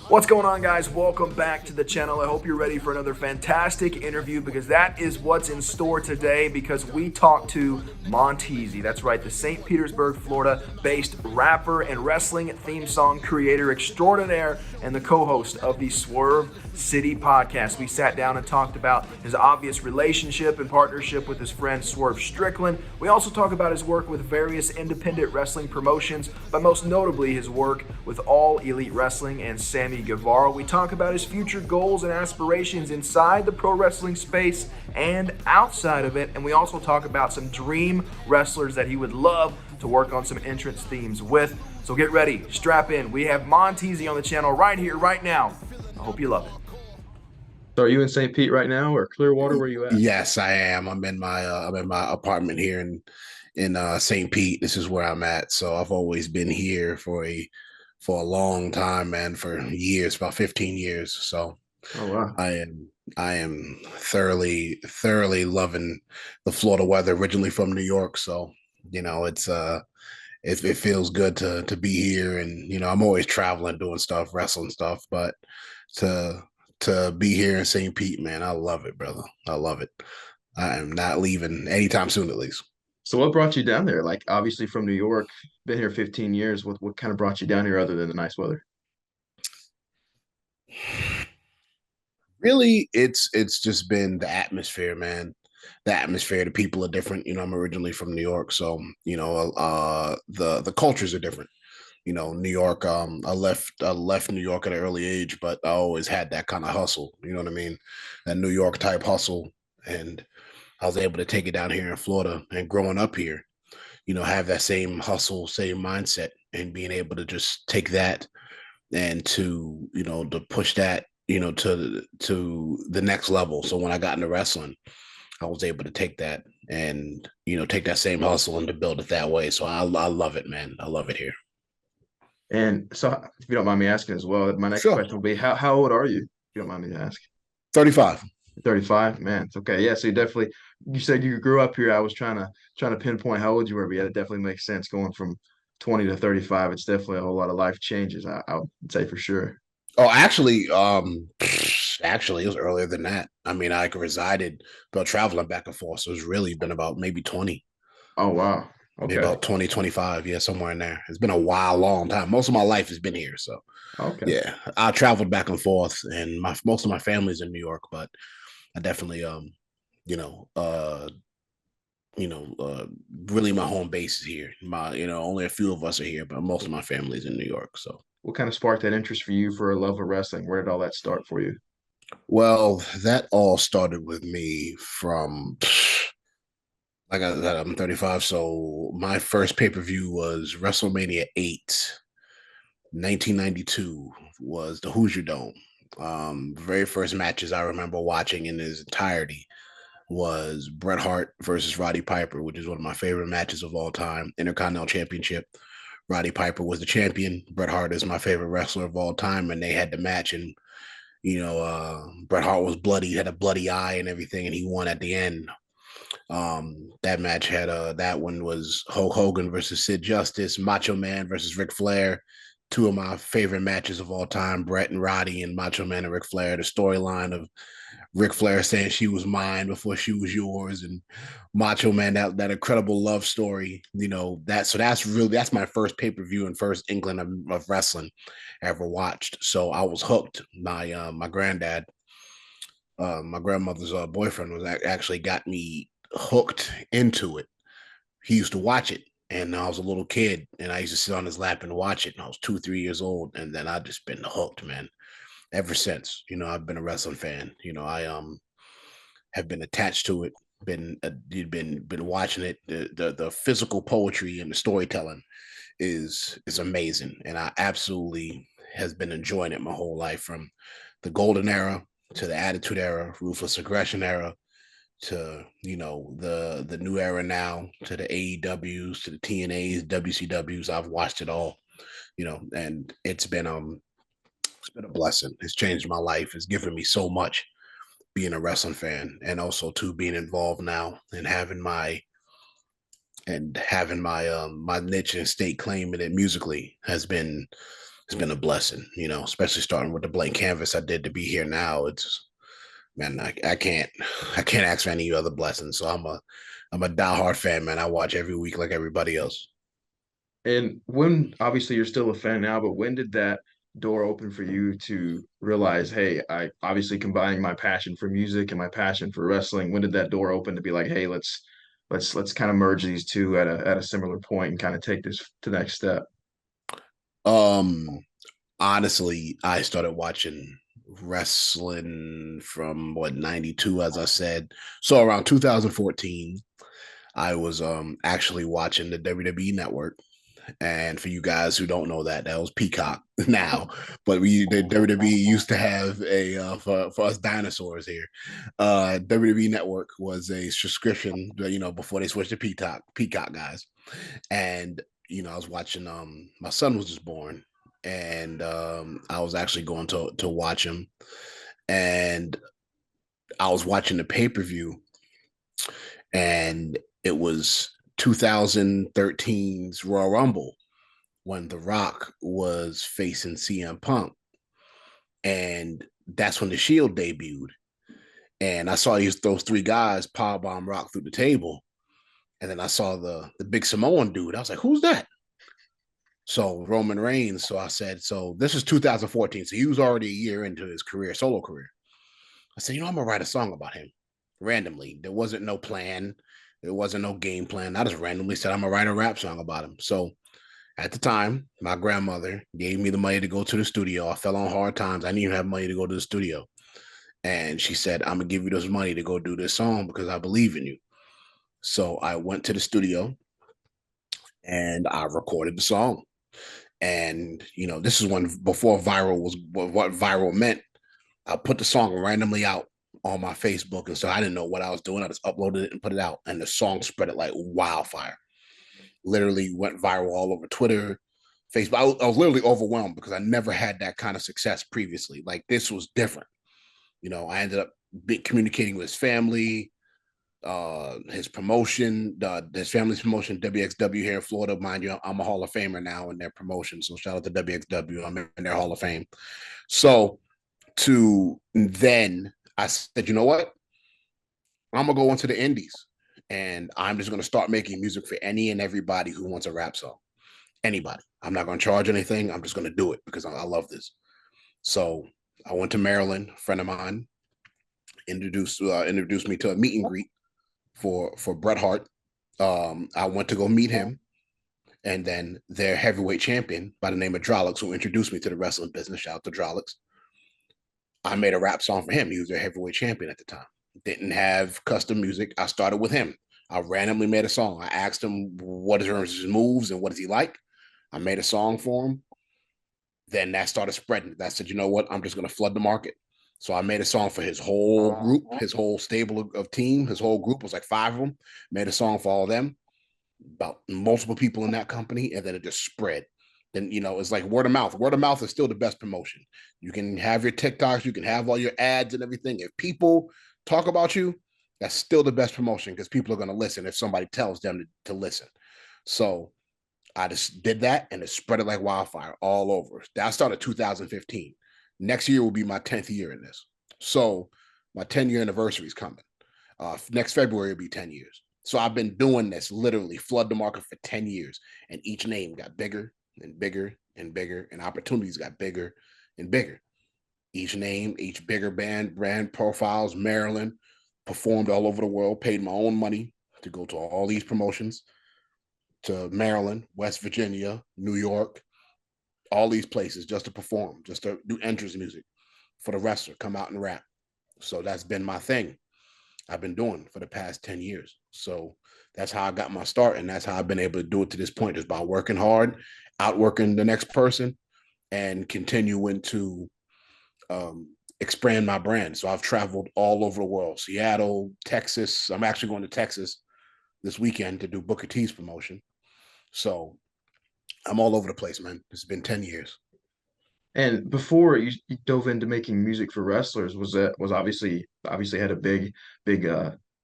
What's going on, guys? Welcome back to the channel. I hope you're ready for another fantastic interview because that is what's in store today because we talked to Monteasy. That's right, the St. Petersburg, Florida-based rapper and wrestling theme song creator extraordinaire and the co-host of the Swerve City Podcast. We sat down and talked about his obvious relationship and partnership with his friend Swerve Strickland. We also talk about his work with various independent wrestling promotions, but most notably his work with All Elite Wrestling and Sammy Guevara. We talk about his future goals and aspirations inside the pro wrestling space and outside of it. And we also talk about some dream wrestlers that he would love to work on some entrance themes with. So get ready, strap in. We have Monteasy on the channel right here, right now. I hope you love it. So are you in St. Pete right now or Clearwater? Where are you at? Yes, I am. I'm in my apartment here in St. Pete. This is where I'm at. So I've always been here for a long time, man, for years, about 15 years. So Oh wow. I am thoroughly loving the Florida weather. Originally from New York, so it feels good to be here. And I'm always traveling, doing stuff, wrestling stuff, but to to be here in St. Pete, man, I love it, brother. I love it. I am not leaving anytime soon, at least. So what brought you down there? Like obviously from New York, been here 15 years. What kind of brought you down here other than the nice weather? Really, it's just been the atmosphere, man. The atmosphere, the people are different. I'm originally from New York, so the cultures are different. New York. I left New York at an early age, but I always had that kind of hustle. You know what I mean? That New York type hustle, and I was able to take it down here in Florida. And growing up here, have that same hustle, same mindset, and being able to just take that and to push that to the next level. So when I got into wrestling, I was able to take that and take that same hustle and to build it that way. So I love it, man. I love it here. And so if you don't mind me asking as well, my next Sure. question will be how old are you? If you don't mind me asking. 35. 35, man. It's okay. Yeah, so you said you grew up here. I was trying to pinpoint how old you were, but yeah, it definitely makes sense going from 20 to 35. It's definitely a whole lot of life changes, I would say for sure. Oh, actually, it was earlier than that. I mean, I resided, but traveling back and forth. So it's really been about maybe 20, Oh wow. maybe Okay. about 20, 25. Yeah, somewhere in there. It's been a while, long time. Most of my life has been here. So Okay. yeah, I traveled back and forth, and most of my family's in New York, but I definitely, you know, uh, you know, uh, really my home base is here. Only a few of us are here, but most of my family's in New York. So, What kind of sparked that interest for you for a love of wrestling? Where did all that start for you? well, that all started with me from, like I said, I'm 35. So my first pay per view was WrestleMania 8, 1992, was the Hoosier Dome. The very first matches I remember watching in its entirety was Bret Hart versus Roddy Piper, which is one of my favorite matches of all time. Intercontinental Championship. Roddy Piper was the champion. Bret Hart is my favorite wrestler of all time, and they had the match. And Bret Hart was bloody, had a bloody eye and everything, and he won at the end. That match had that one was Hulk Hogan versus Sid Justice, Macho Man versus Ric Flair. Two of my favorite matches of all time, Bret and Roddy and Macho Man and Ric Flair. The storyline of Ric Flair saying she was mine before she was yours, and Macho Man, that incredible love story. That's my first pay per view and first inkling of wrestling I ever watched. So I was hooked. My granddad, my grandmother's boyfriend, was actually got me hooked into it. He used to watch it. And I was a little kid, and I used to sit on his lap and watch it. And I was 2, 3 years old, and then I just been hooked, man, ever since. I've been a wrestling fan. I have been attached to it, been watching it. The physical poetry and the storytelling is amazing, and I absolutely has been enjoying it my whole life, from the golden era to the attitude era, ruthless aggression era, to the new era now, to the AEWs, to the TNAs, WCWs. I've watched it all, and it's been a blessing. It's changed my life. It's given me so much being a wrestling fan, and also to being involved now and having my my niche and state claim in it musically has been it's been a blessing, especially starting with the blank canvas I did to be here now. It's man, I can't ask for any other blessings. So I'm a diehard fan, man. I watch every week like everybody else. And when obviously you're still a fan now, but when did that door open for you to realize, hey, I obviously combining my passion for music and my passion for wrestling, when did that door open to be like, hey, let's kind of merge these two at a similar point and kind of take this to the next step? Um, Honestly, I started watching wrestling from what 92, as I said. So around 2014, I was actually watching the WWE network. And for you guys who don't know that, that was Peacock now. But the WWE used to have a for us dinosaurs here. WWE Network was a subscription, before they switched to Peacock guys. And I was watching. My son was just born, and I was actually going to watch him, and I was watching the pay-per-view, and it was 2013's Royal Rumble when The Rock was facing CM Punk. And that's when the Shield debuted. And I saw those three guys powerbomb Rock through the table. And then I saw the big Samoan dude. I was like, who's that? So Roman Reigns. So I said, so this is 2014. So he was already a year into his solo career. I said, I'm going to write a song about him randomly. There wasn't no plan. There wasn't no game plan. I just randomly said, I'm going to write a rap song about him. So at the time, my grandmother gave me the money to go to the studio. I fell on hard times. I didn't even have money to go to the studio. And she said, I'm going to give you this money to go do this song because I believe in you. So I went to the studio and I recorded the song. And, this is when before viral was what viral meant. I put the song randomly out on my Facebook. And so I didn't know what I was doing. I just uploaded it and put it out. And the song spread it like wildfire. Literally went viral all over Twitter, Facebook. I was literally overwhelmed because I never had that kind of success previously. Like this was different. I ended up communicating with his family, his promotion, his family's promotion, WXW here in Florida. Mind you, I'm a Hall of Famer now in their promotion. So shout out to WXW. I'm in their Hall of Fame. So then I said, you know what? I'm going to go into the indies and I'm just going to start making music for any and everybody who wants a rap song. Anybody. I'm not going to charge anything. I'm just going to do it because I love this. So I went to Maryland. A friend of mine introduced me to a meet and greet for Bret Hart. I went to go meet him, and then their heavyweight champion by the name of Drolix, who introduced me to the wrestling business. Shout out to Drolix. I made a rap song for him. He was their heavyweight champion at the time. Didn't have custom music. I started with him. I randomly made a song. I asked him what are his moves and what does he like. I made a song for him. Then that started spreading. That said, you know what? I'm just going to flood the market. So I made a song for his whole group, his whole stable of team. His whole group was like 5 of them. Made a song for all of them, about multiple people in that company, and then it just spread. Then, it's like word of mouth. Word of mouth is still the best promotion. You can have your TikToks, you can have all your ads and everything. If people talk about you, that's still the best promotion because people are going to listen if somebody tells them to listen. So I just did that and it spread it like wildfire all over. That started 2015. Next year will be my 10th year in this. So my 10-year anniversary is coming. Next February will be 10 years. So I've been doing this, literally flood the market for 10 years. And each name got bigger and bigger and bigger, and opportunities got bigger and bigger. Each name, each bigger brand profiles, Maryland, performed all over the world, paid my own money to go to all these promotions, to Maryland, West Virginia, New York, all these places just to perform, just to do entrance music for the wrestler, come out and rap. So that's been my thing I've been doing for the past 10 years. So that's how I got my start. And that's how I've been able to do it to this point, just by working hard, outworking the next person, and continuing to expand my brand. So I've traveled all over the world, Seattle, Texas. I'm actually going to Texas this weekend to do Booker T's promotion. So I'm all over the place, man. It's been 10 years. And before you dove into making music for wrestlers, was obviously had a big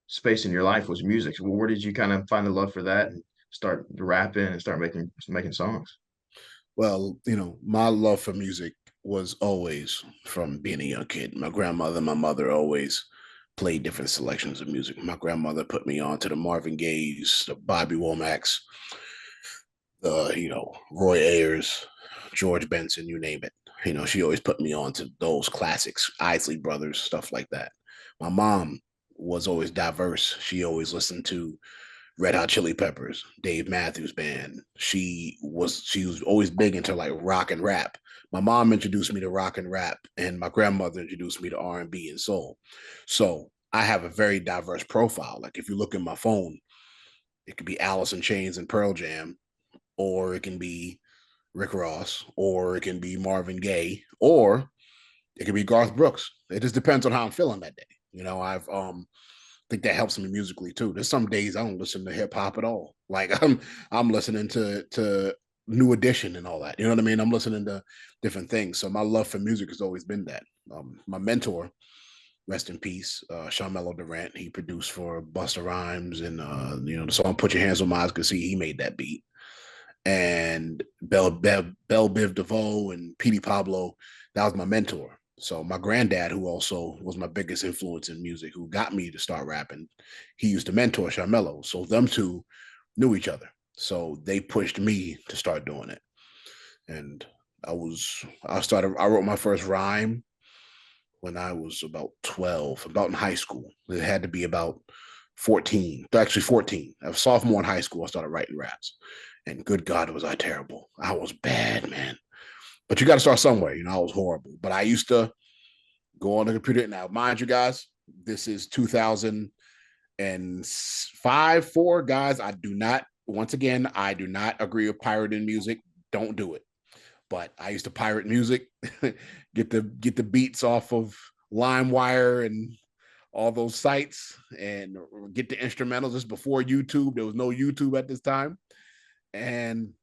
space in your life was music. So where did you kind of find the love for that and start rapping and start making songs? Well, my love for music was always from being a young kid. My grandmother, my mother always played different selections of music. My grandmother put me on to the Marvin Gaye's, the Bobby Womack's, Roy Ayers, George Benson, you name it. She always put me on to those classics, Isley Brothers, stuff like that. My mom was always diverse. She always listened to Red Hot Chili Peppers, Dave Matthews Band. She was always big into like rock and rap. My mom introduced me to rock and rap, and my grandmother introduced me to R&B and soul. So I have a very diverse profile. Like if you look at my phone, it could be Alice in Chains and Pearl Jam, or it can be Rick Ross, or it can be Marvin Gaye, or it could be Garth Brooks. It just depends on how I'm feeling that day. I've think that helps me musically too. There's some days I don't listen to hip hop at all. Like I'm listening to New Edition and all that. You know what I mean? I'm listening to different things. So my love for music has always been that. My mentor, rest in peace, Sharmello Durant. He produced for Busta Rhymes and the song "Put Your Hands on My Eyes." Could see he made that beat. And Bell Biv DeVoe and Petey Pablo. That was my mentor. So my granddad, who also was my biggest influence in music, who got me to start rapping, he used to mentor Sharmello. So them two knew each other. So they pushed me to start doing it. And I wrote my first rhyme when I was about 12, about in high school. It had to be about 14, actually 14. I was sophomore in high school. I started writing raps. And good God, was I terrible. I was bad, man. But you got to start somewhere. I was horrible. But I used to go on the computer. Now, mind you guys, this is 2005, 4. Guys, I do not agree with pirating music. Don't do it. But I used to pirate music, get the beats off of LimeWire and all those sites, and get the instrumentals. This before YouTube. There was no YouTube at this time. And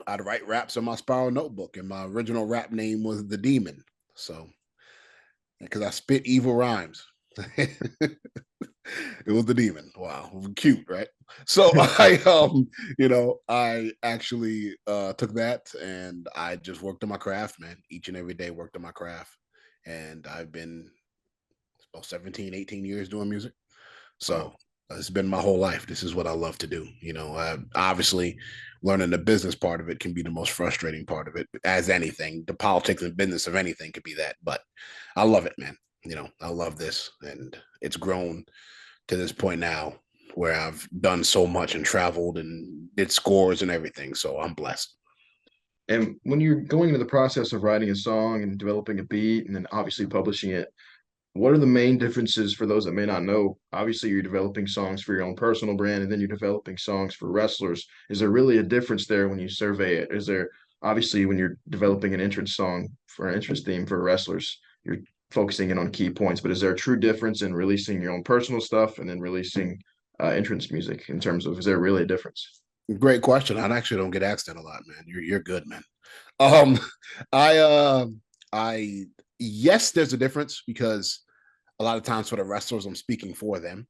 I'd write raps on my spiral notebook, and my original rap name was The Demon. So, because I spit evil rhymes. It was The Demon. Wow, cute, right? So I actually took that and I just worked on my craft, man. Each and every day worked on my craft. And I've been about 17, 18 years doing music. So it's been my whole life. This is what I love to do. Obviously learning the business part of it can be the most frustrating part of it, as anything. The politics and business of anything could be that, but I love it, man. I love this, and it's grown to this point now where I've done so much and traveled and did scores and everything. So I'm blessed. And when you're going into the process of writing a song and developing a beat and then obviously publishing it, what are the main differences for those that may not know? Obviously, you're developing songs for your own personal brand, and then you're developing songs for wrestlers. Is there really a difference there when you survey it? Is there obviously when you're developing an entrance song for an entrance theme for wrestlers, you're focusing in on key points, but is there a true difference in releasing your own personal stuff and then releasing entrance music in terms of, is there really a difference? Great question. I actually don't get asked that a lot, man. You're good, man. Um, I yes, there's a difference because a lot of times for the wrestlers, I'm speaking for them.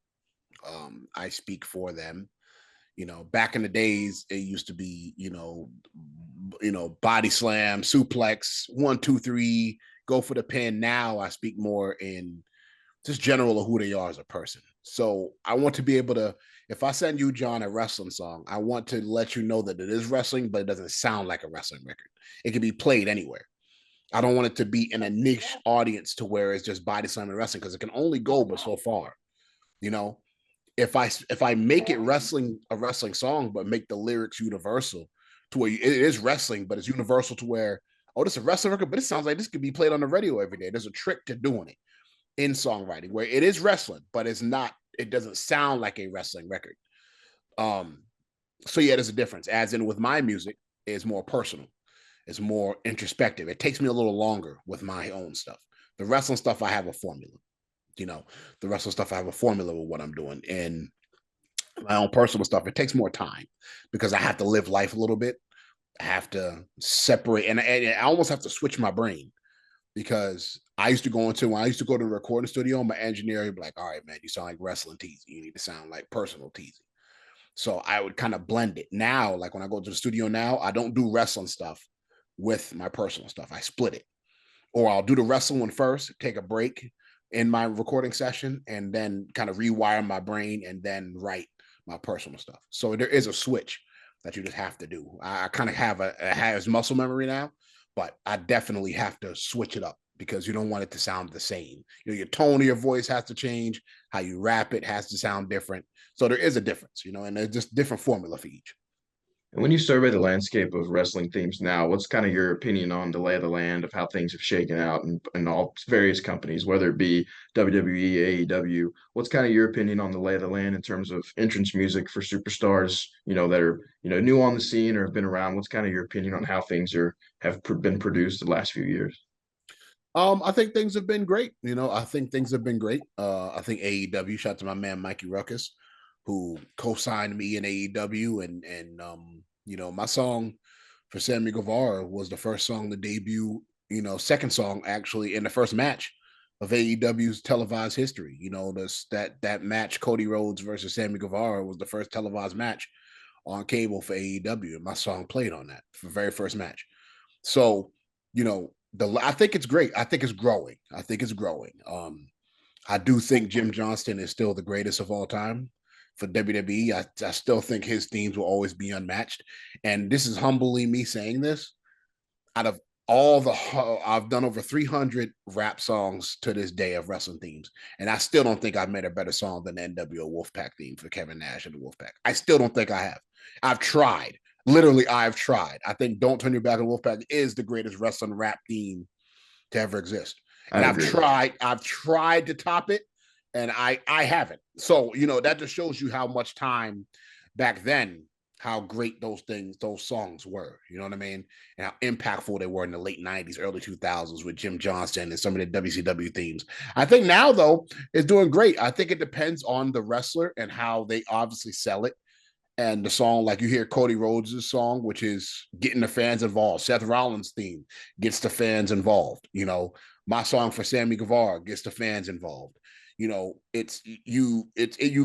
I speak for them. Back in the days, it used to be, body slam, suplex, 1, 2, 3, go for the pin. Now I speak more in just general of who they are as a person. So I want to be able to, if I send you, John, a wrestling song, I want to let you know that it is wrestling, but it doesn't sound like a wrestling record. It can be played anywhere. I don't want it to be in a niche audience to where it's just body slamming wrestling, because it can only go but so far. If I make it a wrestling song, but make the lyrics universal to where it is wrestling, but it's universal to where, oh, this is a wrestling record, but it sounds like this could be played on the radio every day. There's a trick to doing it in songwriting where it is wrestling, but it doesn't sound like a wrestling record. So yeah, there's a difference. As in with my music, it's more personal. It's more introspective. It takes me a little longer with my own stuff. The wrestling stuff, I have a formula. The wrestling stuff, I have a formula with what I'm doing. And my own personal stuff, it takes more time because I have to live life a little bit. I have to separate, and I almost have to switch my brain, because when I used to go to the recording studio, my engineer would be like, all right, man, you sound like wrestling teasing. You need to sound like personal teasing. So I would kind of blend it. Now, like when I go to the studio now, I don't do wrestling stuff. with my personal stuff. I split it. Or I'll do the wrestling one first, take a break in my recording session, and then kind of rewire my brain and then write my personal stuff. So there is a switch that you just have to do. I kind of have has muscle memory now, but I definitely have to switch it up because you don't want it to sound the same. Your tone of your voice has to change. How you rap it has to sound different. So there is a difference, and there's just different formula for each. And when you survey the landscape of wrestling themes now, what's kind of your opinion on the lay of the land of how things have shaken out in all various companies, whether it be WWE, AEW? What's kind of your opinion on the lay of the land in terms of entrance music for superstars, that are, new on the scene or have been around? What's kind of your opinion on how things have been produced the last few years? I think things have been great. I think things have been great. I think AEW, shout out to my man Mikey Ruckus, who co-signed me in AEW, and my song for Sammy Guevara was the first song to debut, second song actually in the first match of AEW's televised history. That match, Cody Rhodes versus Sammy Guevara, was the first televised match on cable for AEW, and my song played on that for the very first match. So, I think it's great. I think it's growing. I do think Jim Johnston is still the greatest of all time for WWE. I still think his themes will always be unmatched. And this is humbly me saying this. Out of I've done over 300 rap songs to this day of wrestling themes, and I still don't think I've made a better song than the NWO Wolfpack theme for Kevin Nash and the Wolfpack. I still don't think I have. I've tried. Literally, I've tried. I think "Don't Turn Your Back on Wolfpack" is the greatest wrestling rap theme to ever exist. And I've tried to top it, and I haven't. So, that just shows you how much time back then, how great those songs were. You know what I mean? And how impactful they were in the late 90s, early 2000s with Jim Johnston and some of the WCW themes. I think now, though, it's doing great. I think it depends on the wrestler and how they obviously sell it. And the song, like you hear Cody Rhodes' song, which is getting the fans involved. Seth Rollins' theme gets the fans involved. My song for Sammy Guevara gets the fans involved. You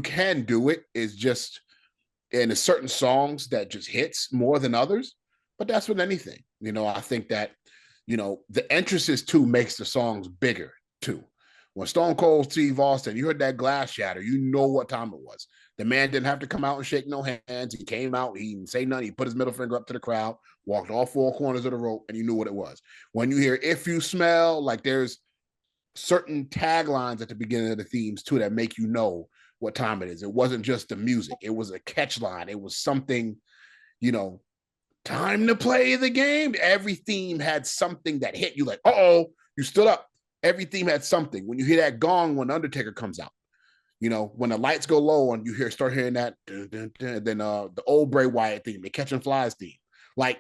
can do it. It's just, and there's certain songs that just hits more than others, but that's with anything. I think that, the entrances too makes the songs bigger too. When Stone Cold Steve Austin, you heard that glass shatter, you know what time it was. The man didn't have to come out and shake no hands. He came out, he didn't say nothing. He put his middle finger up to the crowd, walked all four corners of the rope, and you knew what it was. When you hear "If You Smell," like there's certain taglines at the beginning of the themes too that make you know what time it is. It wasn't just the music. It was a catch line. It was something, time to play the game. Every theme had something that hit you like, uh-oh, you stood up. Every theme had something. When you hear that gong when Undertaker comes out, when the lights go low and you start hearing that, dun, dun, dun, then the old Bray Wyatt theme, the Catching Flies theme, like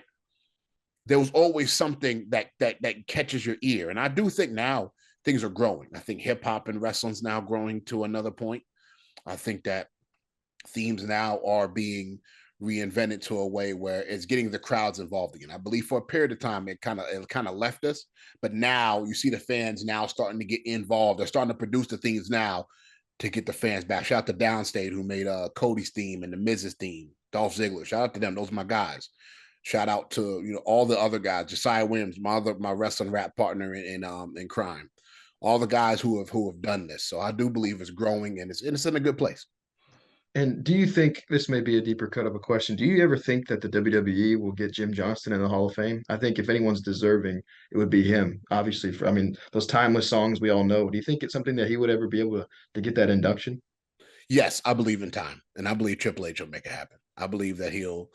there was always something that catches your ear. And I do think now things are growing. I think hip hop and wrestling's now growing to another point. I think that themes now are being reinvented to a way where it's getting the crowds involved again. I believe for a period of time it kind of left us, but now you see the fans now starting to get involved. They're starting to produce the themes now to get the fans back. Shout out to Downstate who made Cody's theme and the Miz's theme, Dolph Ziggler. Shout out to them. Those are my guys. Shout out to all the other guys, Josiah Williams, my wrestling rap partner in crime. All the guys who have done this. So I do believe it's growing and it's in a good place. And do you think, this may be a deeper cut of a question, do you ever think that the WWE will get Jim Johnston in the Hall of Fame? I think if anyone's deserving, it would be him. Obviously, those timeless songs we all know. Do you think it's something that he would ever be able to get that induction? Yes, I believe in time, and I believe Triple H will make it happen. I believe that he'll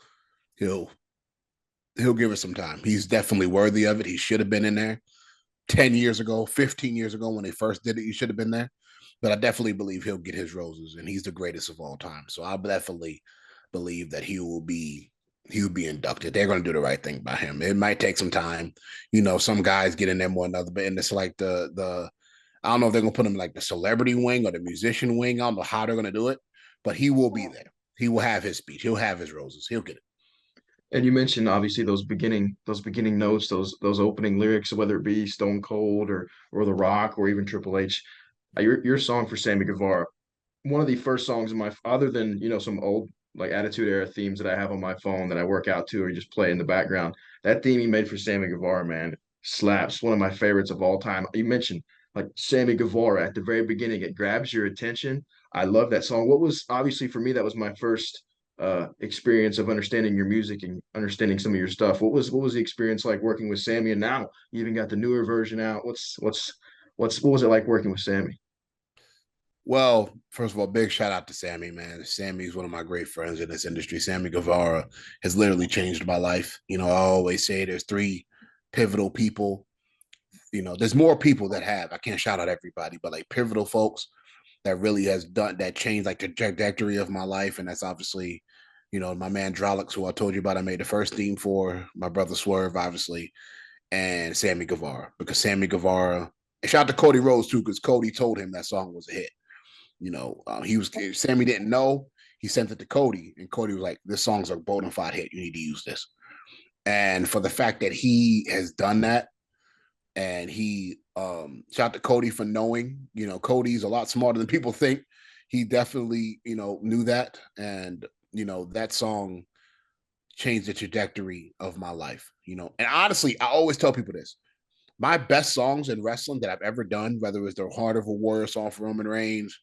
give it some time. He's definitely worthy of it. He should have been in there 10 years ago, 15 years ago when they first did it. He should have been there. But I definitely believe he'll get his roses, and he's the greatest of all time. So I definitely believe that he'll be inducted. They're going to do the right thing by him. It might take some time. Some guys get in there more than others, but and it's like the I don't know if they're going to put him like the celebrity wing or the musician wing. I don't know how they're going to do it, but he will be there. He will have his speech. He'll have his roses. He'll get it. And you mentioned obviously those beginning notes, those opening lyrics, whether it be Stone Cold or The Rock or even Triple H. Your song for Sammy Guevara, one of the first songs in my, other than some old like Attitude Era themes that I have on my phone that I work out to or just play in the background. That theme he made for Sammy Guevara, man, slaps. One of my favorites of all time. You mentioned like Sammy Guevara at the very beginning. It grabs your attention. I love that song. What was obviously for me, that was my first experience of understanding your music and understanding some of your stuff. What was the experience like working with Sammy? And now you even got the newer version out. What was it like working with Sammy? Well, first of all, big shout out to Sammy, man. Sammy's one of my great friends in this industry. Sammy Guevara has literally changed my life. You know, I always say there's three pivotal people. You know, there's more people that have. I can't shout out everybody, but like pivotal folks that really has done that changed like the trajectory of my life. And that's obviously, you know, my man Drolix, who I told you about, I made the first theme for, my brother Swerve, obviously, and Sammy Guevara. Because Sammy Guevara, and shout out to Cody Rhodes too, because Cody told him that song was a hit. You know, Sammy didn't know. He sent it to Cody, and Cody was like, "This song's a bona fide hit. You need to use this." And for the fact that he has done that, and he shout out to Cody for knowing. You know, Cody's a lot smarter than people think. He definitely, you know, knew that, and you know that song changed the trajectory of my life. You know, and honestly, I always tell people this: my best songs in wrestling that I've ever done, whether it was the Heart of a Warrior song for Roman Reigns,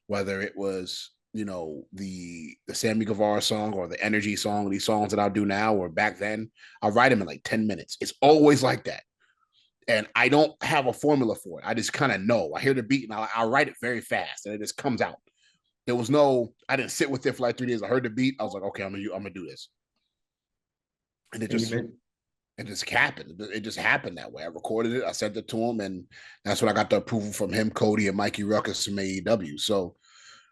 whether it was, you know, the Sammy Guevara song or the Energy song, these songs that I'll do now or back then, I'll write them in like 10 minutes. It's always like that. And I don't have a formula for it. I just kind of know. I hear the beat and I'll write it very fast and it just comes out. There was no, I didn't sit with it for like 3 days. I heard the beat. I was like, okay, I'm gonna do this. And it just happened. It just happened that way. I recorded it. I sent it to him, and that's when I got the approval from him, Cody, and Mikey Ruckus from AEW. So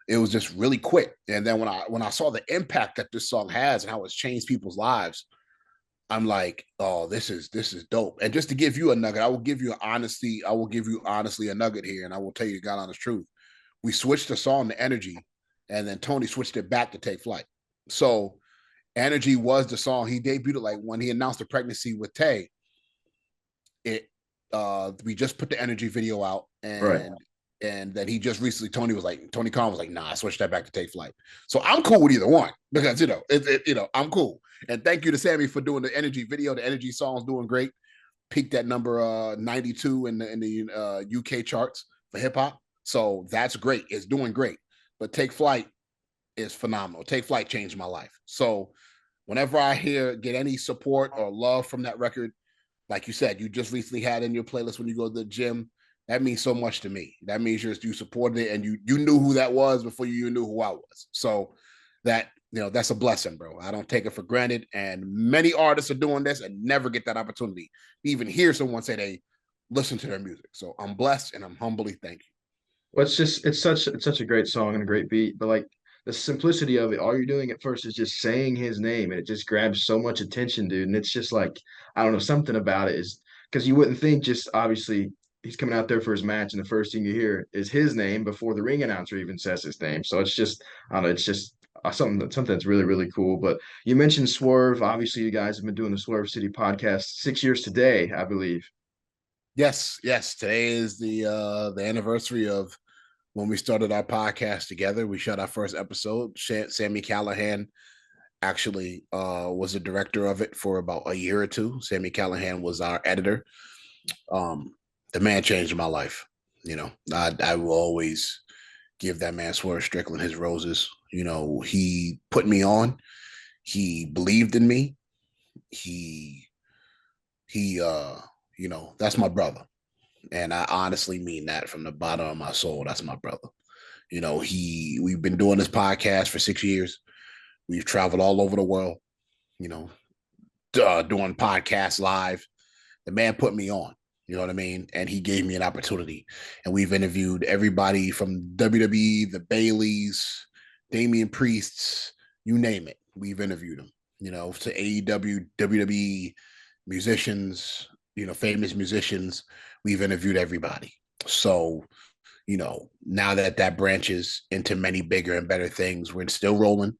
it was just really quick. And then when I saw the impact that this song has and how it's changed people's lives, I'm like, oh, this is dope. And just to give you a nugget, I will give you honestly a nugget here, and I will tell you the God honest truth. We switched the song to Energy, and then Tony switched it back to Take Flight. So Energy was the song he debuted it, like when he announced the pregnancy with Tay. We just put the Energy video out, and Right. and then he just recently, Tony Khan was like, nah, I switched that back to Take Flight. So I'm cool with either one because I'm cool. And thank you to Sammy for doing the Energy video. The Energy song's doing great. Peaked at number 92 in the UK charts for hip hop. So that's great. It's doing great. But Take Flight is phenomenal. Take Flight changed my life. So whenever I get any support or love from that record, like you said, you just recently had in your playlist when you go to the gym, that means so much to me. That means you supported it and you knew who that was before you knew who I was. So that, you know, that's a blessing, bro. I don't take it for granted. And many artists are doing this and never get that opportunity to even hear someone say they listen to their music. So I'm blessed and I'm humbly thank you. Well, it's such a great song and a great beat, but like the simplicity of it, all you're doing at first is just saying his name, and it just grabs so much attention, dude. And it's just like, I don't know, something about it is because you wouldn't think, just obviously he's coming out there for his match, and the first thing you hear is his name before the ring announcer even says his name. So it's just, I don't know, it's just something that's really really cool. But you mentioned Swerve. Obviously, you guys have been doing the Swerve City podcast 6 years today, I believe. Yes. Today is the anniversary of when we started our podcast together. We shot our first episode. Sammy Callahan actually was the director of it for about a year or two. Sammy Callahan was our editor. The man changed my life. You know, I will always give that man Swerve Strickland his roses. You know, he put me on. He believed in me. He you know, that's my brother. And I honestly mean that from the bottom of my soul. That's my brother. You know, we've been doing this podcast for 6 years. We've traveled all over the world, you know, doing podcasts live. The man put me on, you know what I mean? And he gave me an opportunity. And we've interviewed everybody from WWE, the Baileys, Damian Priests, you name it. We've interviewed them, you know, to AEW, WWE, musicians, you know, famous musicians. We've interviewed everybody. So, you know, now that branches into many bigger and better things, we're still rolling.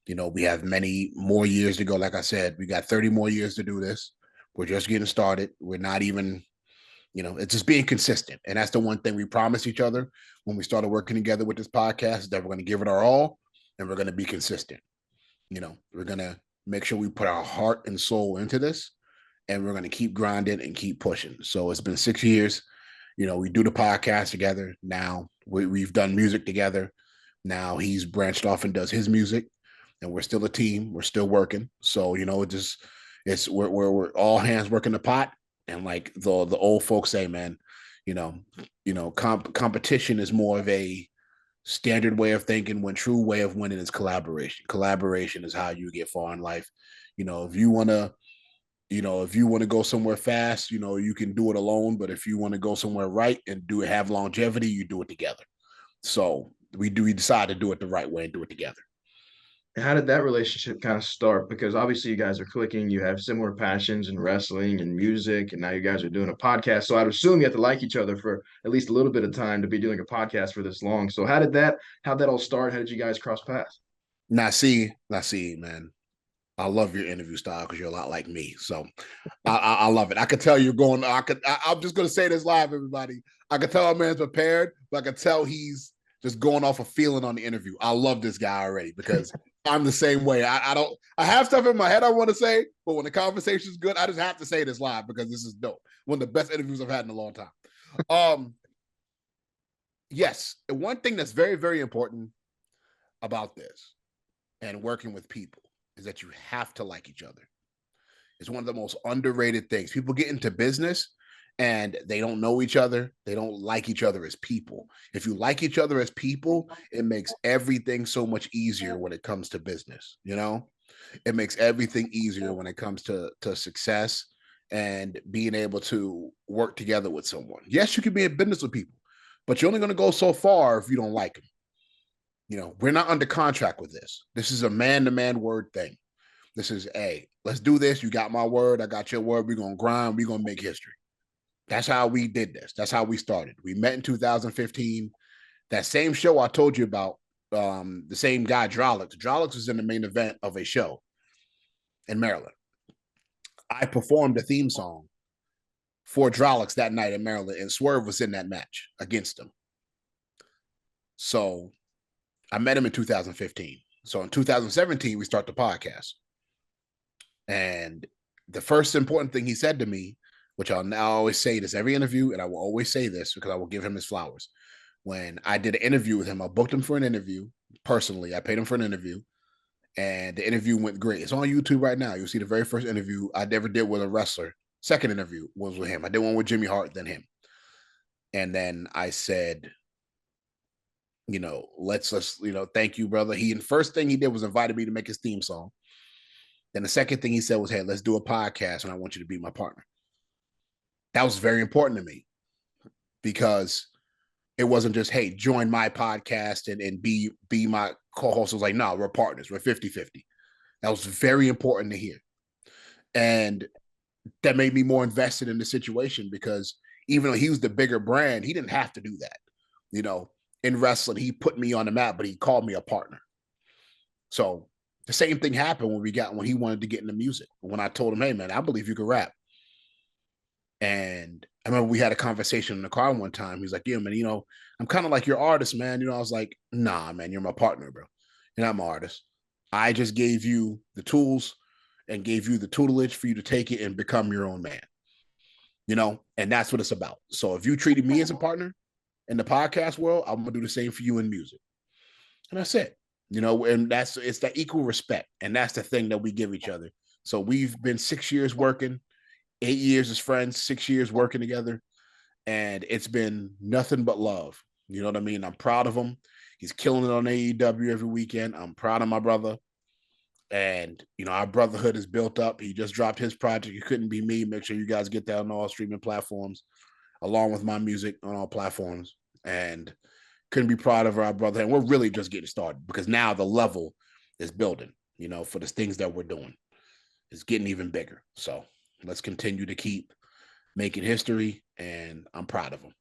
You know, we have many more years to go. Like I said, we got 30 more years to do this. We're just getting started. We're not even, you know, it's just being consistent. And that's the one thing we promised each other when we started working together with this podcast, is that we're going to give it our all and we're going to be consistent. We're going to make sure we put our heart and soul into this, and we're going to keep grinding and keep pushing. So it's been 6 years. We do the podcast together. Now we've done music together. Now he's branched off and does his music, and we're still a team. We're still working. So, we're all hands working the pot. And like the old folks say, man, competition is more of a standard way of thinking, when true way of winning is collaboration. Collaboration is how you get far in life. If you want to go somewhere fast, you can do it alone. But if you want to go somewhere right and have longevity, you do it together. So we decide to do it the right way and do it together. How did that relationship kind of start? Because obviously you guys are clicking, you have similar passions in wrestling and music, and now you guys are doing a podcast. So I'd assume you have to like each other for at least a little bit of time to be doing a podcast for this long. So how'd that all start? How did you guys cross paths? Now see, man. I love your interview style because you're a lot like me. So I love it. I could tell you're going. I'm just going to say this live, everybody. I could tell a man's prepared, but I could tell he's just going off a feeling on the interview. I love this guy already because I'm the same way. I have stuff in my head I want to say, but when the conversation is good, I just have to say this live because this is dope. One of the best interviews I've had in a long time. Yes, one thing that's very, very important about this and working with people is that you have to like each other. It's one of the most underrated things. People get into business and they don't know each other. They don't like each other as people. If you like each other as people, it makes everything so much easier when it comes to business. It makes everything easier when it comes to success and being able to work together with someone. Yes, you can be in business with people, but you're only going to go so far if you don't like them. We're not under contract with this. This is a man-to-man word thing. This is, hey, let's do this. You got my word. I got your word. We're going to grind. We're going to make history. That's how we did this. That's how we started. We met in 2015. That same show I told you about, the same guy, Drolix. Drolix was in the main event of a show in Maryland. I performed a theme song for Drolix that night in Maryland, and Swerve was in that match against him. So I met him in 2015. So in 2017, we start the podcast. And the first important thing he said to me, which I'll now always say this every interview, and I will always say this because I will give him his flowers. When I did an interview with him, I booked him for an interview personally. I paid him for an interview, and the interview went great. It's on YouTube right now. You'll see the very first interview I ever did with a wrestler. Second interview was with him. I did one with Jimmy Hart, then him. And then I said, let's thank you, brother. First thing he did was invited me to make his theme song. Then the second thing he said was, hey, let's do a podcast and I want you to be my partner. That was very important to me because it wasn't just, hey, join my podcast and be my co-host. It was like, no, we're partners. We're 50-50. That was very important to hear. And that made me more invested in the situation because even though he was the bigger brand, he didn't have to do that. In wrestling, he put me on the map, but he called me a partner. So the same thing happened when he wanted to get into music. When I told him, hey, man, I believe you can rap. And I remember we had a conversation in the car one time. He's like, yeah, man, I'm kind of like your artist, man. I was like, nah, man, you're my partner, bro. You're not my artist. I just gave you the tools and gave you the tutelage for you to take it and become your own man. And that's what it's about. So if you treated me as a partner in the podcast world, I'm going to do the same for you in music. And that's it. And it's that equal respect. And that's the thing that we give each other. So we've been 6 years working, 8 years as friends, 6 years working together. And it's been nothing but love. You know what I mean? I'm proud of him. He's killing it on AEW every weekend. I'm proud of my brother. And, our brotherhood is built up. He just dropped his project. It couldn't be me. Make sure you guys get that on all streaming platforms, along with my music on all platforms. And couldn't be proud of our brother. And we're really just getting started because now the level is building, for the things that we're doing. It's getting even bigger. So let's continue to keep making history. And I'm proud of him.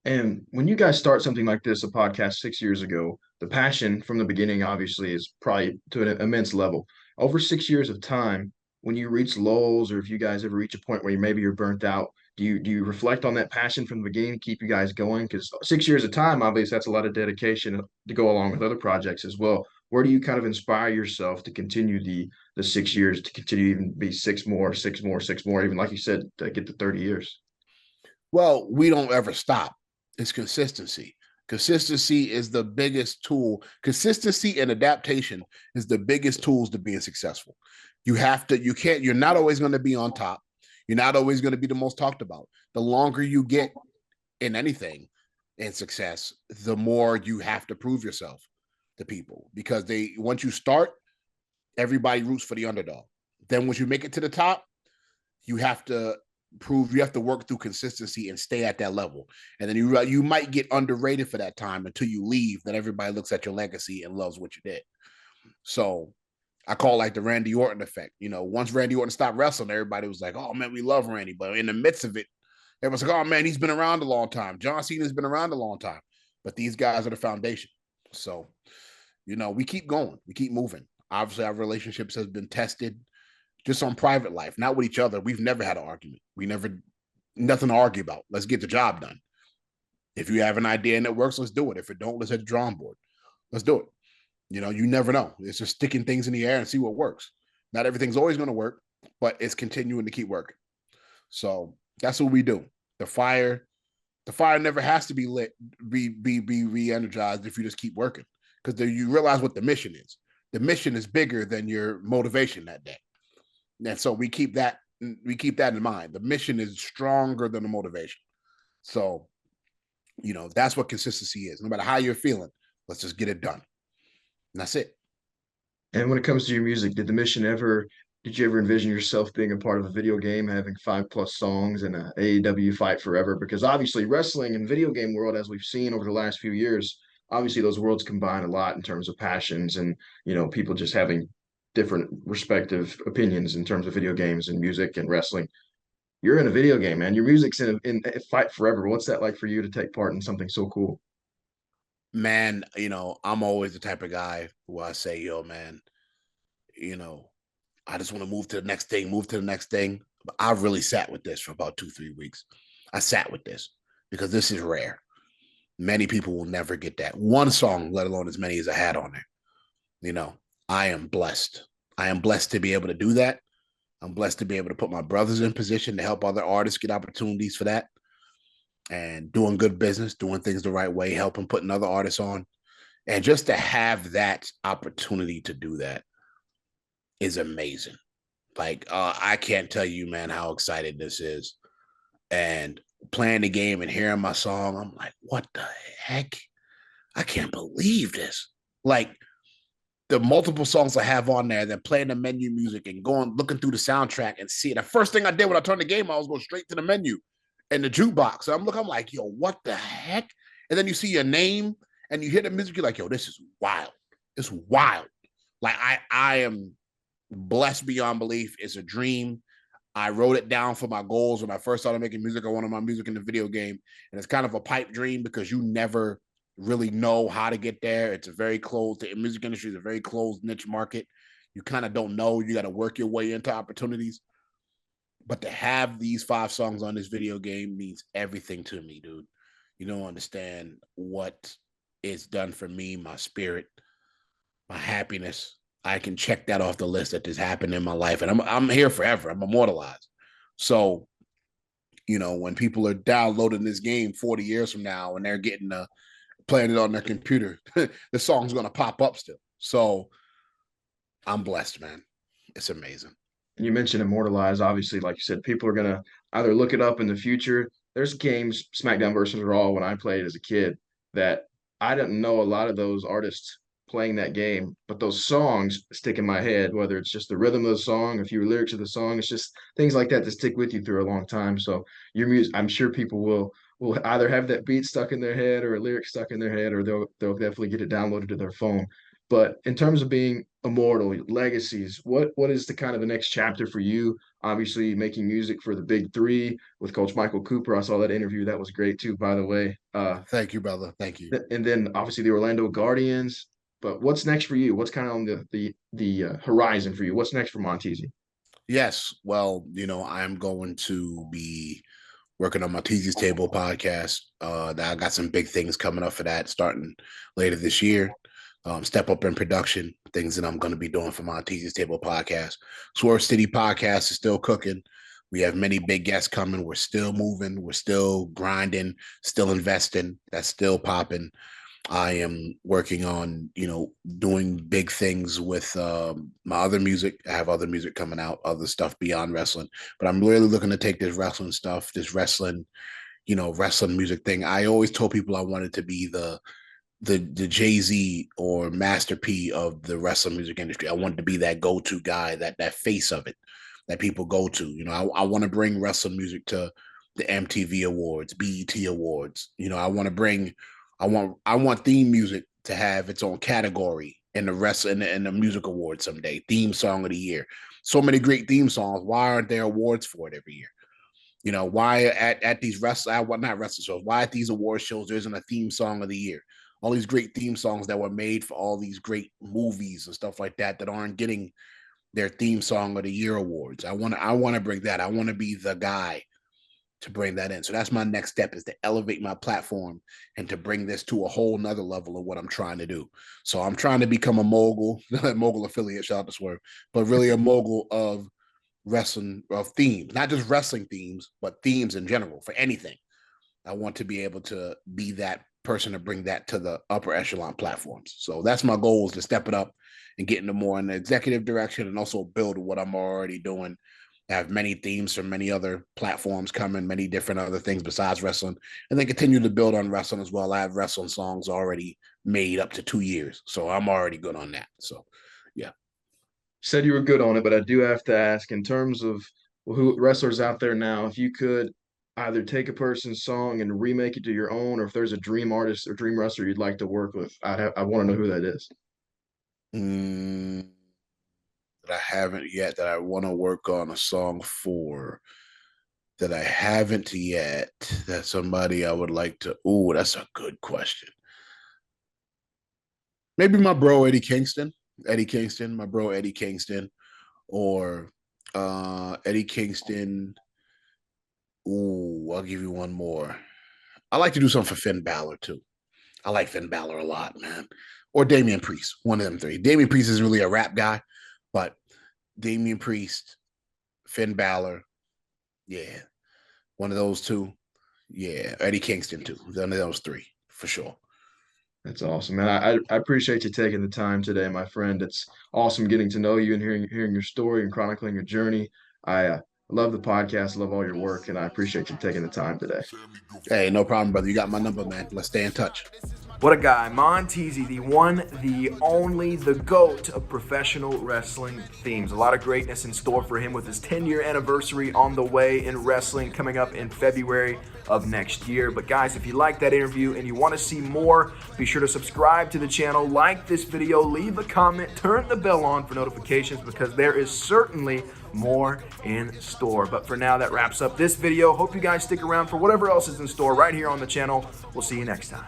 And when you guys start something like this, a podcast 6 years ago, the passion from the beginning obviously is probably to an immense level. Over 6 years of time, when you reach lulls or if you guys ever reach a point where maybe you're burnt out, do you reflect on that passion from the beginning to keep you guys going? Because 6 years of time, obviously, that's a lot of dedication to go along with other projects as well. where do you kind of inspire yourself to continue the 6 years, to continue even be six more, even like you said, to get to 30 years? Well, we don't ever stop. It's consistency. Consistency is the biggest tool. Consistency and adaptation is the biggest tools to being successful. You're not always going to be on top. You're not always going to be the most talked about. The longer you get in anything in success, the more you have to prove yourself to people, because once you start, everybody roots for the underdog. Then once you make it to the top, you have to work through consistency and stay at that level. And then you might get underrated for that time until you leave. Then everybody looks at your legacy and loves what you did. So I call it like the Randy Orton effect. Once Randy Orton stopped wrestling, everybody was like, oh man, we love Randy. But in the midst of it, everyone's like, oh man, he's been around a long time. John Cena's been around a long time. But these guys are the foundation. So, we keep going. We keep moving. Obviously, our relationships has been tested just on private life, not with each other. We've never had an argument. Nothing to argue about. Let's get the job done. If you have an idea and it works, let's do it. If it don't, let's hit the drawing board. Let's do it. You never know. It's just sticking things in the air and see what works. Not everything's always going to work, but it's continuing to keep working. So that's what we do. The fire never has to be lit, be re-energized if you just keep working, because you realize what the mission is. The mission is bigger than your motivation that day. And so we keep that in mind. The mission is stronger than the motivation. So, that's what consistency is. No matter how you're feeling, let's just get it done. And that's it. And when it comes to your music, did you ever envision yourself being a part of a video game, having 5+ songs and a AEW fight forever? Because obviously wrestling and video game world, as we've seen over the last few years, obviously those worlds combine a lot in terms of passions and, people just having different respective opinions in terms of video games and music and wrestling. You're in a video game, man. Your music's in a fight forever. What's that like for you to take part in something so cool? Man, I'm always the type of guy who I say, yo, man, I just want to move to the next thing. But I really sat with this for about 2-3 weeks. I sat with this because this is rare. Many people will never get that one song, let alone as many as I had on there. I am blessed. I am blessed to be able to do that. I'm blessed to be able to put my brothers in position to help other artists get opportunities for that, and doing good business, doing things the right way, helping putting other artists on. And just to have that opportunity to do that is amazing. Like, I can't tell you, man, how excited this is. And playing the game and hearing my song, I'm like, what the heck? I can't believe this. Like, the multiple songs I have on there, then playing the menu music and looking through the soundtrack and see it. The first thing I did when I turned the game on was go straight to the menu and the jukebox. So I'm like, yo, what the heck? And then you see your name and you hear the music, you're like, yo, this is wild. It's wild. Like, I am blessed beyond belief. It's a dream. I wrote it down for my goals when I first started making music. I wanted my music in the video game. And it's kind of a pipe dream because you never really know how to get there. It's the music industry is a very closed niche market. You kind of don't know. You got to work your way into opportunities. But to have these 5 songs on this video game means everything to me, dude. You don't understand what it's done for me, my spirit, my happiness. I can check that off the list that this happened in my life. And I'm here forever. I'm immortalized. So, when people are downloading this game 40 years from now and they're getting playing it on their computer, the song's going to pop up still. So I'm blessed, man. It's amazing. You mentioned immortalized. Obviously, like you said, people are going to either look it up in the future. There's games, SmackDown versus Raw, when I played as a kid, that I didn't know a lot of those artists playing that game, but those songs stick in my head, whether it's just the rhythm of the song, a few lyrics of the song. It's just things like that stick with you through a long time. So your music, I'm sure people will either have that beat stuck in their head or a lyric stuck in their head, or they'll definitely get it downloaded to their phone. But in terms of being immortal, legacies, what is the kind of the next chapter for you? Obviously, making music for the Big Three with Coach Michael Cooper. I saw that interview. That was great too, by the way. Thank you, brother. Thank you. And then obviously the Orlando Guardians. But what's next for you? What's kind of on the horizon for you? What's next for Monteasy? Yes. Well, I'm going to be working on my Monteasy's Table podcast. I got some big things coming up for that starting later this year. step up in production, things that I'm going to be doing for Monteasy's Table Podcast. Swerve City Podcast is still cooking. We have many big guests coming. We're still moving. We're still grinding, still investing. That's still popping. I am working on, doing big things with my other music. I have other music coming out, other stuff beyond wrestling. But I'm really looking to take this wrestling stuff, this wrestling music thing. I always told people I wanted to be the Jay-Z or Master P of the wrestling music industry. I wanted to be that go-to guy, that face of it that people go to. I want to bring wrestling music to the MTV Awards, BET Awards. I want theme music to have its own category in the wrestling and the music awards someday. Theme song of the year. So many great theme songs. Why aren't there awards for it every year? Why at these why at these award shows there isn't a theme song of the year? All these great theme songs that were made for all these great movies and stuff like that aren't getting their theme song of the year awards. I want to bring that. I want to be the guy to bring that in. So that's my next step, is to elevate my platform and to bring this to a whole nother level of what I'm trying to do. So I'm trying to become a mogul affiliate, shout out to Swerve, but really a mogul of wrestling, of themes, not just wrestling themes, but themes in general for anything. I want to be able to be that person to bring that to the upper echelon platforms. So that's my goal, is to step it up and get into more in the executive direction, and also build what I'm already doing. I have many themes from many other platforms coming, many different other things besides wrestling, and then continue to build on wrestling as well. I have wrestling songs already made up to 2 years, so I'm already good on that. So, yeah. Said you were good on it, but I do have to ask, in terms of who wrestlers out there now, if you could either take a person's song and remake it to your own, or if there's a dream artist or dream wrestler you'd like to work with, I want to know who that is. That I haven't yet, that I want to work on a song for, that I haven't yet, that somebody I would like to. Oh, that's a good question. Maybe my bro Eddie Kingston, my bro Eddie Kingston, or Eddie Kingston. Ooh, I'll give you one more. I like to do something for Finn Balor too. I like Finn Balor a lot, man. Or Damian Priest, one of them three. Damian Priest isn't really a rap guy, but Damian Priest, Finn Balor, yeah. One of those two. Yeah. Eddie Kingston too. One of those three, for sure. That's awesome, man. I appreciate you taking the time today, my friend. It's awesome getting to know you and hearing your story and chronicling your journey. I love the podcast, love all your work, and I appreciate you taking the time today. Hey, no problem, brother. You got my number, man. Let's stay in touch. What a guy. Monteasy, the one, the only, the GOAT of professional wrestling themes. A lot of greatness in store for him with his 10-year anniversary on the way in wrestling coming up in February of next year. But guys, if you like that interview and you want to see more, be sure to subscribe to the channel, like this video, leave a comment, turn the bell on for notifications, because there is certainly more in store. But for now, that wraps up this video. Hope you guys stick around for whatever else is in store right here on the channel. We'll see you next time.